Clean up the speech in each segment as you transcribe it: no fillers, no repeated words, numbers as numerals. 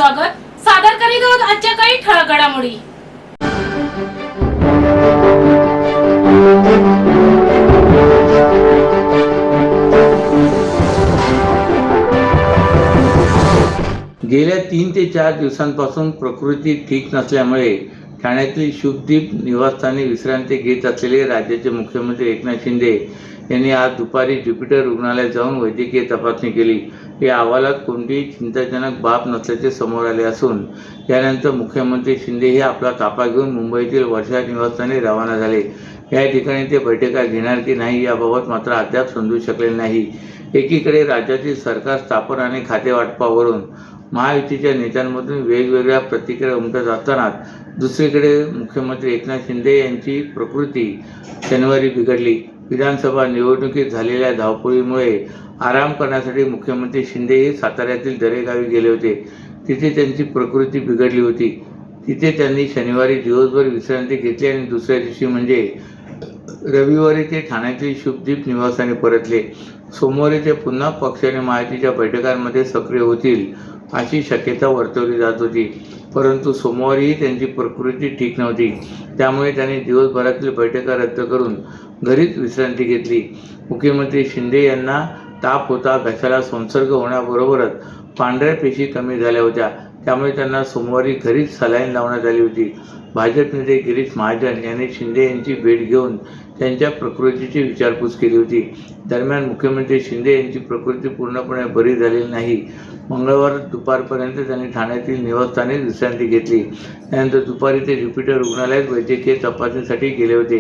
स्वागत. सादर करीत आहोत आजच्या काही ठळक घडामोडी. गेल्या 3 ते 4 दिवसांपासून प्रकृती ठीक नसल्यामुळे ठाण्यातील शुभदीप निवासस्थानी विश्रांती घेत असलेले राज्याचे मुख्यमंत्री एकनाथ शिंदे यांनी आज दुपारी ज्युपिटर रुग्णालयात जाऊन वैद्यकीय तपासणी केली. या अहवालात कोणतीही चिंताजनक बाब नसल्याचे समोर आले असून यानंतर मुख्यमंत्री शिंदे हे आपला ताफा घेऊन मुंबईतील वर्षा निवासस्थानी रवाना झाले. या ठिकाणी ते बैठका घेणार की नाही याबाबत मात्र अद्याप समजू शकले नाही. एकीकडे राज्यातील सरकार स्थापना आणि खाते वाटपावरून महायुतीच्या नेत्यांमधून वेगवेगळ्या प्रतिक्रिया उमटत असताना दुसरीकडे मुख्यमंत्री एकनाथ शिंदे यांची प्रकृती शनिवारी बिघडली. विधानसभा निवडणुकीत झालेल्या धावपळीमुळे आराम करण्यासाठी मुख्यमंत्री शिंदे हे साताऱ्यातील दरेगावी गेले होते. तिथे त्यांची प्रकृती बिघडली होती. तिथे त्यांनी शनिवारी दिवसभर विश्रांती घेतली आणि दुसऱ्या दिवशी म्हणजे रविवारी ते ठाण्यातील शुभदीप निवासाने परतले. सोमवारी ते पुन्हा पक्ष आणि महायुतीच्या बैठकांमध्ये सक्रिय होतील अशी शक्यता वर्तवली जात होती. परंतु सोमवारीही त्यांची प्रकृती ठीक नव्हती. त्यामुळे त्यांनी दिवसभरातील बैठका रद्द करून घरीच विश्रांती घेतली. मुख्यमंत्री शिंदे यांना ताप होता, घशाला संसर्ग होण्याबरोबरच पांढऱ्या पेशी कमी झाल्या होत्या. त्यामुळे त्यांना सोमवारी घरीच सलाईन लावण्यात आली होती. भाजप नेते गिरीश महाजन यांनी शिंदे यांची भेट घेऊन त्यांच्या प्रकृतीची विचारपूस केली होती. दरम्यान मुख्यमंत्री शिंदे यांची प्रकृती पूर्णपणे बरी झालेली नाही. मंगळवार दुपारपर्यंत त्यांनी ठाण्यातील निवासस्थानी विश्रांती घेतली. त्यानंतर दुपारी ते ज्युपिटर रुग्णालयात वैद्यकीय तपासणीसाठी गेले होते.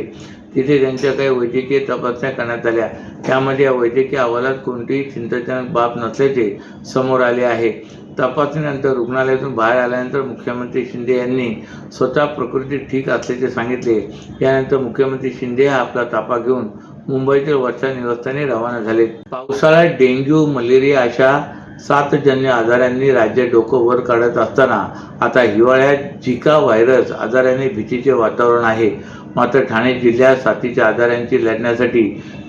तिथे त्यांच्या काही वैद्यकीय तपासण्या करण्यात आल्या. त्यामध्ये या वैद्यकीय अहवालात कोणतीही चिंताजनक बाब नसल्याचे समोर आले आहे. तपासणीनंतर रुग्णालयातून बाहेर आल्यानंतर मुख्यमंत्री शिंदे यांनी स्वतः प्रकृती ठीक असल्याचे सांगितले. यानंतर मुख्यमंत्री शिंदे हा आपला ताफा घेऊन मुंबईतील वर्षा निवासस्थानी रवाना झाले. पावसाळ्यात डेंग्यू, मलेरिया अशा साथजन्य आजारांनी राज्य डोकं वर काढत असताना आता हिवाळ्यात झिका व्हायरस आजाराने भीतीचे वातावरण आहे. मात्र ठाणे जिल्ह्यात साथीच्या आजारांची लढण्यासाठी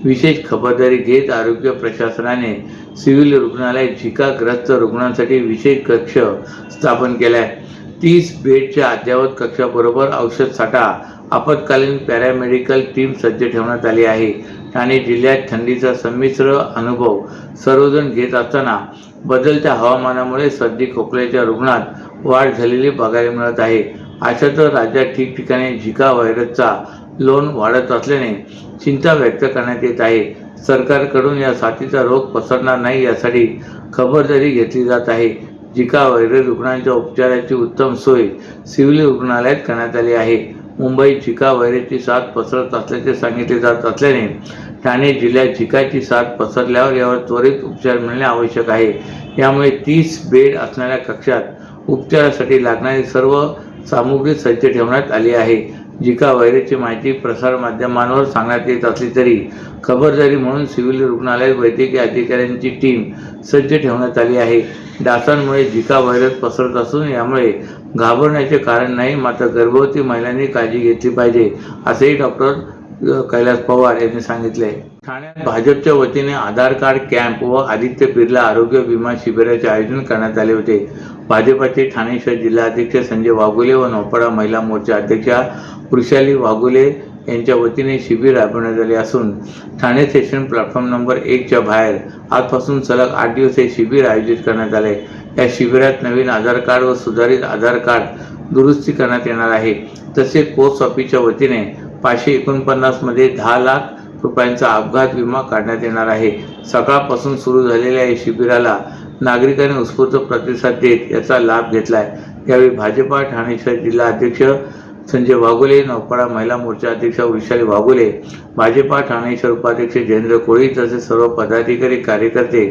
विशेष खबरदारी घेत आरोग्य प्रशासनाने सिव्हिल रुग्णालयात झिकाग्रस्त रुग्णांसाठी विशेष कक्ष स्थापन केला आहे. 30 बेडच्या अद्ययावत कक्षाबरोबर औषध साठा, आपत्कालीन पॅरामेडिकल टीम सज्ज ठेवण्यात आली आहे. ठाणे जिल्ह्यात थंडीचा संमिश्र अनुभव सर्वजण घेत असताना बदलत्या हवामानामुळे सर्दी खोकल्याच्या रुग्णात वाढ झालेली बघायला मिळत आहे. अशातच राज्यात ठिकठिकाणी झिका व्हायरसचा लोण वाढत असल्याने चिंता व्यक्त करण्यात येत आहे. सरकारकडून या साथीचा रोग पसरणार नाही यासाठी खबरदारी घेतली जात आहे. झिका व्हायरस रुग्णांच्या उपचाराची उत्तम सोय सिव्हिल रुग्णालयात करण्यात आली आहे. मुंबईत झिका व्हायरसची साथ पसरत असल्याचे सांगितले जात असल्याने ठाणे जिल्ह्यात झिकाची साथ पसरल्यावर यावर त्वरित उपचार मिळणे आवश्यक आहे. यामुळे 30 बेड असणाऱ्या कक्षात उपचारासाठी लागणारी सर्व सामुग्री सज्ज ठेवण्यात आली आहे. झिका व्हायरसची माहिती प्रसारमाध्यमांवर सांगण्यात येत असली तरी खबरदारी म्हणून सिव्हिल रुग्णालयात वैद्यकीय अधिकाऱ्यांची टीम सज्ज ठेवण्यात आली आहे. डासांमुळे झिका व्हायरस पसरत असून यामुळे घाबरण्याचे कारण नाही. मात्र गर्भवती महिलांनी काळजी घेतली पाहिजे असेही डॉक्टर कैलास पवार यांनी सांगितले. ठाण्यात भाजपच्या वतीने आधार कार्ड कॅम्प व आदित्य बिर्ला आरोग्य विमा शिबिराचे आयोजन करण्यात आले होते. भाजपचे ठाणे शहर जिल्हाध्यक्ष संजय वाघोले व नौपाडा महिला मोर्चा अध्यक्षा वृषाली वाघोले यांच्या वतीने शिबिर राबवण्यात आले असून ठाणे स्टेशन प्लॅटफॉर्म नंबर 1च्या बाहेर आजपासून सलग 8 दिवस हे शिबिर आयोजित करण्यात आले. या शिबिरात नवीन आधार कार्ड व सुधारित आधार कार्ड दुरुस्ती करण्यात येणार आहे. तसेच पोस्ट ऑफिसच्या वतीने 549 मध्ये 10 लाख रुपयांचा अपघात विमा काढण्यात येणार आहे. सकाळपासून सुरू झालेल्या या शिबिराला नागरिकांनी उत्स्फूर्त प्रतिसाद देत याचा लाभ घेतलाय. यावेळी भाजपा ठाणे शहर जिल्हा अध्यक्ष संजय वाघोले, नौपाडा महिला मोर्चा अध्यक्ष वृषाली वाघोले, भाजपा ठाणे शहर उपाध्यक्ष जयेंद्र कोळी तसेच सर्व पदाधिकारी कार्यकर्ते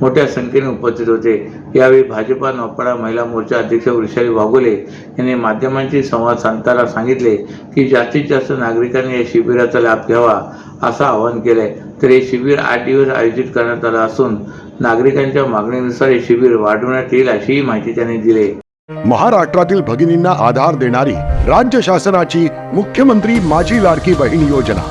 मोठ्या संख्येने उपस्थित होते. यावेळी भाजपा नौपाडा महिला मोर्चा अध्यक्ष वृषाली वाघोले यांनी माध्यमांशी संवाद साधताना सांगितले की जास्तीत जास्त नागरिकांनी या शिबिराचा लाभ घ्यावा असं आवाहन केलंय. तर हे शिबिर 8 दिवस आयोजित करण्यात आलं असून नागरिकांच्या मागणीनुसार हे शिबिर वाढवण्यात येईल अशी माहिती त्यांनी दिली. महाराष्ट्रातील भगिनींना आधार देणारी राज्य शासनाची मुख्यमंत्री माझी लाडकी बहीण योजना.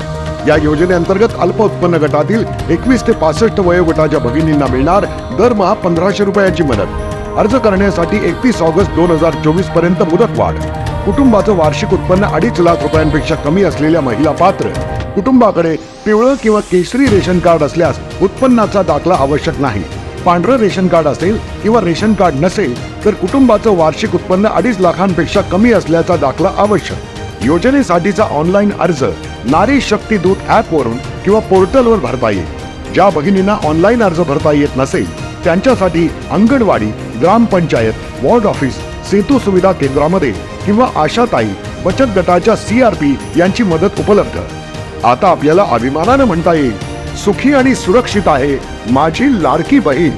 या योजनेअंतर्गत अल्प उत्पन्न गटातील 21 ते 65 वयोगटाच्या भगिनींना मिळणार दरमहा 1500 रुपयाची मदत. अर्ज करण्यासाठी 31 ऑगस्ट 2024 पर्यंत मुदतवाढ. कुटुंबाचं वार्षिक उत्पन्न 2.5 लाख रुपयांपेक्षा कमी असलेल्या महिला पात्र. कुटुंबाकडे पिवळं किंवा केशरी रेशन कार्ड असल्यास उत्पन्नाचा दाखला आवश्यक नाही. पांढरं रेशन कार्ड असेल किंवा रेशन कार्ड नसेल तर कुटुंबाचं वार्षिक उत्पन्न 2.5 लाखांपेक्षा कमी असल्याचा दाखला आवश्यक. योजनेसाठीचा ऑनलाईन अर्ज नारी शक्ती दूत ॲपवरून किंवा पोर्टलवर भरता येईल. ज्या भगिनींना ऑनलाईन अर्ज भरता येत नसेल त्यांच्यासाठी अंगणवाडी, ग्रामपंचायत, वॉर्ड ऑफिस, सेतू सुविधा केंद्रामध्ये किंवा आशाताई बचत गटाच्या CRP यांची मदत उपलब्ध. आता आपल्याला अभिमानानं म्हणता येईल, सुखी आणि सुरक्षित आहे माझी लाडकी बहीण.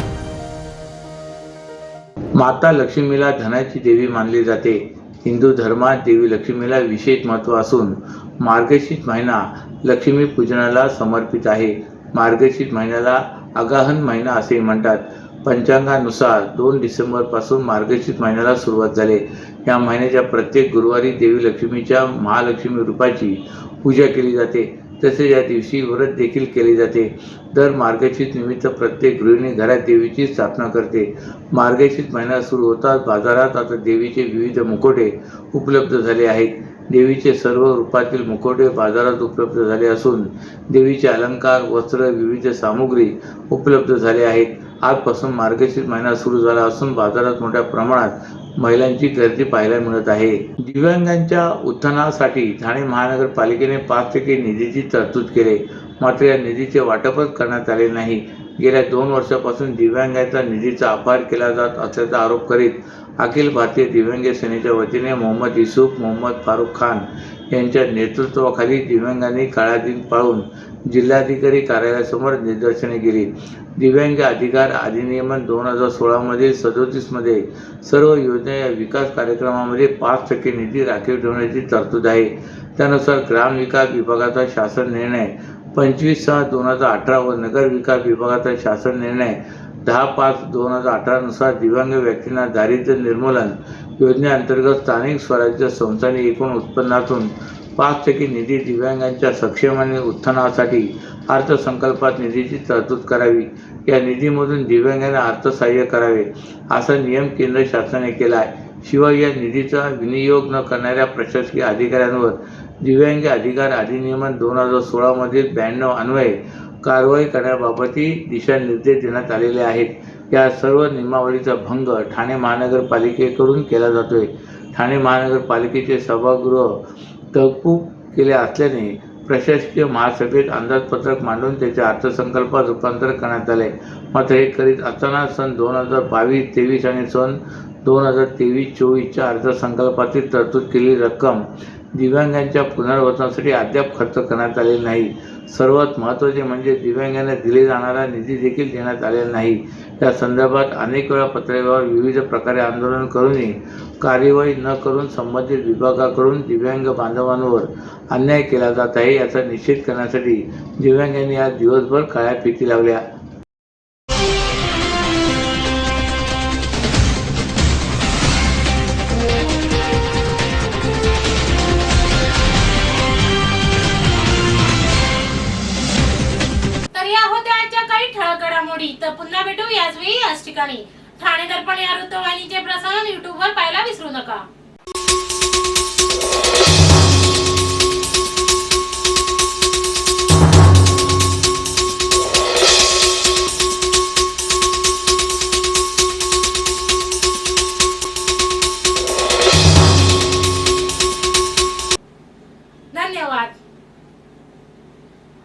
माता लक्ष्मीला धनाची देवी मानली जाते. हिंदू धर्मात देवी लक्ष्मीला विशेष महत्त्व असून मार्गशीर्ष महिना लक्ष्मी पूजनाला समर्पित आहे. मार्गशीर्ष महिन्याला आगाहन महिना असे म्हणतात. पंचांगानुसार 2 डिसेंबर पासून मार्गशीर्ष महिन्याला सुरुवात झाली. या महिन्याच्या प्रत्येक गुरुवारी देवी लक्ष्मीच्या महालक्ष्मी रूपाची पूजा केली जाते. तसेच या दिवशी व्रत देखील केले जाते. दर मार्गशीर्ष निमित्त प्रत्येक गृहिणी घरात देवीची स्थापना करते. मार्गशीर्ष महिना सुरू होताच बाजारात आता देवीचे विविध मुखवटे उपलब्ध झाले आहेत. देवीचे सर्व रूपातील मुखवटे बाजारात उपलब्ध झाले असून देवीचे अलंकार, वस्त्र, विविध सामुग्री उपलब्ध झाले आहेत. आजपासून मार्गशीर्ष महिना सुरू झाला असून बाजारात मोठ्या प्रमाणात महिलांची गर्दी पाहायला मिळत आहे. दिव्यांगांच्या उत्थानासाठी ठाणे महानगरपालिकेने 5% निधीची तरतूद केली. मात्र या निधीचे वाटपच करण्यात आले नाही. गेल्या 2 वर्षापासून दिव्यांगांच्या निधीचा अपहार केला जात असल्याचा आरोप करीत अखिल भारतीय दिव्यांग सेनेच्या वतीने मोहम्मद युसूफ, मोहम्मद फारुख खान यांच्या नेतृत्वाखाली दिव्यांगांनी काळा दिन पाळून जिल्हाधिकारी कार्यालयासमोर निदर्शने केली. दिव्यांग अधिकार अधिनियम 2016 मधील 37 मध्ये सर्व योजना या विकास कार्यक्रमामध्ये 5% निधी राखीव ठेवण्याची तरतूद आहे. त्यानुसार ग्रामविकास विभागाचा शासन निर्णय 25/6/2018 व नगर विकास विभागाचा शासन निर्णय 10/5/2018 नुसार दिव्यांग व्यक्तींना दारिद्र्य निर्मूलन योजनेअंतर्गत स्थानिक स्वराज्य संस्थांनी एकूण उत्पन्नातून 5% निधी दिव्यांगांच्या सक्षम आणि उत्थानासाठी अर्थसंकल्पात निधीची तरतूद करावी. या निधीमधून दिव्यांगांना अर्थसहाय्य करावे असा नियम केंद्र शासनाने केला आहे. शिवाय या निधीचा विनियोग न करणाऱ्या प्रशासकीय अधिकाऱ्यांवर दिव्यांग अधिकार अधिनियम 2016 मधील 92 अन्वये कारवाई करण्याबाबतही दिशानिर्देश देण्यात आलेले आहेत. या सर्व नियमावलीचा भंग ठाणे महानगरपालिकेकडून केला जातोय. ठाणे महानगरपालिकेचे सभागृह तहकूब केले असल्याने प्रशासकीय महासभेत अंदाजपत्रक मांडून त्याचे अर्थसंकल्पात रूपांतर करण्यात आले. मात्र हे करीत असताना सन 2022-23 आणि सन 2023-24च्या अर्थसंकल्पातील तरतूद केलेली रक्कम दिव्यांगांच्या पुनर्वसनासाठी अद्याप खर्च करण्यात आलेली नाही. सर्वात महत्त्वाचे म्हणजे दिव्यांगांना दिले जाणारा निधी देखील देण्यात आलेला नाही. या संदर्भात अनेक वेळा पत्रव्यवहार विविध प्रकारे आंदोलन करूनही कार्यवाही न करून संबंधित विभागाकडून दिव्यांग बांधवांवर अन्याय केला जात आहे. याचा निषेध करण्यासाठी दिव्यांगांनी आज दिवसभर काळ्या फिती लावल्या. तर पुन्हा भेटू याच वेळी याच ठिकाणी. ठाणे दर्पण या वृत्तवाहिनीचे प्रसारण YouTube वर पाहायला विसरू नका.